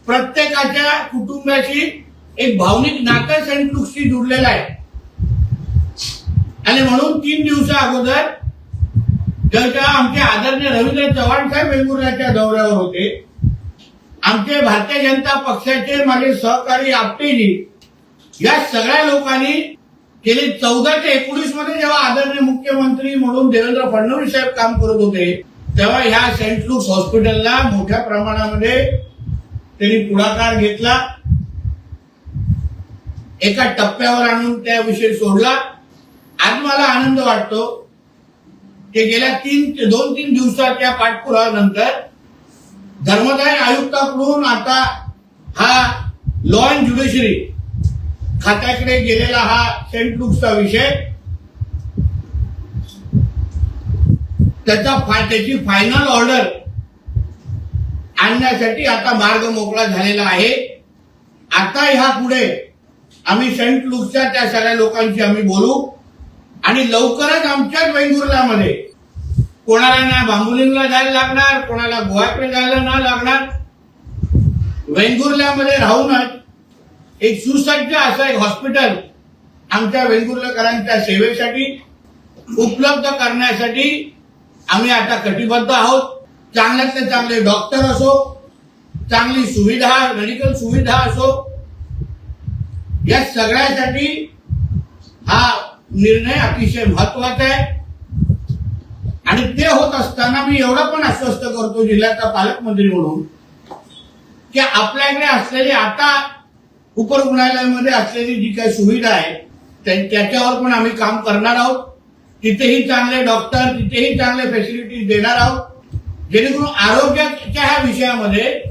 प्रत्येकाच्या कुटुंबाशी एक भावनिक नातं सेंट लुक्सशी जुडलेलं आहे. आणि म्हणून 3 दिवसा अगोदर जेव्हा आमचे आदरणीय रवींद्र चव्हाण साहेब वेंगुर्ल्याच्या दौऱ्यावर होते, आमचे भारतीय जनता पक्षाचे माझे सहकारी आपटेजी या सगळ्या लोकांनी गेले 14 ते 19 मध्ये जेव्हा आदरणीय मुख्यमंत्री म्हणून देवेंद्र फडणवीस साहेब काम करत होते, तेव्हा ह्या सेंट लुक्स हॉस्पिटलला मोठ्या प्रमाणामध्ये त्यांनी पुढाकार घेतला. एका टप्प्यावर आणून त्याविषयी सोडला. आज मला आनंद वाटतो की गेल्या 2-3 दिवसाच्या पाठपुराव्यानंतर धर्मदाय आयुक्ताकडून आता हा लॉ अँड ज्युडिशरी खात्याकडे गेलेला हा सेंट लुक्सचा विषय त्याची फायनल ऑर्डर आणण्यासाठी आता मार्ग मोकळा झालेला आहे. आता ह्या पुढे आम्ही सेंट लुक्सच्या त्या सगळ्या लोकांशी आम्ही बोलू आणि लवकरच आमच्याच वेंगुर्ल्यामध्ये कोणाला ना बांबुलिंगला जायला लागणार, कोणाला गोव्याकडे जायला ना लागणार. वेंगुर्ल्यामध्ये राहूनच एक सुसज्ज असं एक हॉस्पिटल आमच्या वेंगुर्लेकरांच्या सेवेसाठी उपलब्ध करण्यासाठी आम्ही आता कटिबद्ध आहोत. चांगल्यातले चांगले डॉक्टर असो, चांगली सुविधा, मेडिकल सुविधा असो, या सगळ्यासाठी हा निर्णय अतिशय महत्वाचा आहे. आणि ते होत असताना मी एवढं पण आश्वस्त करतो जिल्ह्याचा पालकमंत्री म्हणून की आपल्याकडे असलेली आता उपरुग्णालयामध्ये असलेली जी काही सुविधा आहे त्याच्यावर पण आम्ही काम करणार आहोत. तिथेही चांगले डॉक्टर, तिथेही चांगले फॅसिलिटीज देणार आहोत, जेणेकरून आरोग्याच्या ह्या विषयामध्ये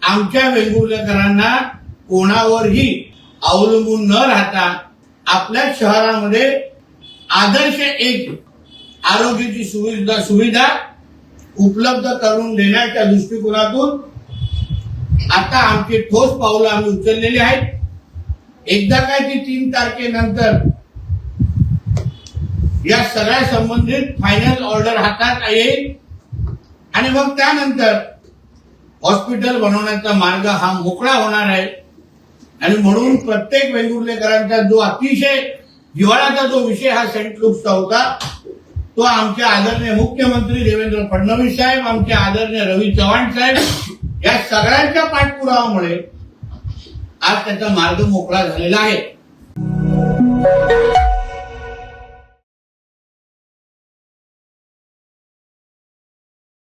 आमच्या वेंगुर्लेकरांना कोणावरही अवलंबून न राहता आपल्या शहरामध्ये आदर्श एक आरोग्याची सुविधा उपलब्ध करून देण्याच्या दृष्टिकोनातून आता आमची ठोस पावलं आम्ही उचललेली आहेत. एकदा काय ती 3 तारखेनंतर या सगळ्या संबंधित फायनल ऑर्डर हातात येईल आणि मग त्यानंतर हॉस्पिटल बनवण्याचा मार्ग हा मोकळा होणार आहे. आणि म्हणून प्रत्येक वेंगुर्लेकरांचा जो अतिशय जिव्हाळ्याचा जो विषय हा सेंट लुक्सचा होता, तो आमचे आदरणीय मुख्यमंत्री देवेंद्र फडणवीस साहेब, आमचे आदरणीय रवी चव्हाण साहेब या सगळ्यांच्या पाठपुराव्यामुळे आज त्याचा मार्ग मोकळा झालेला आहे.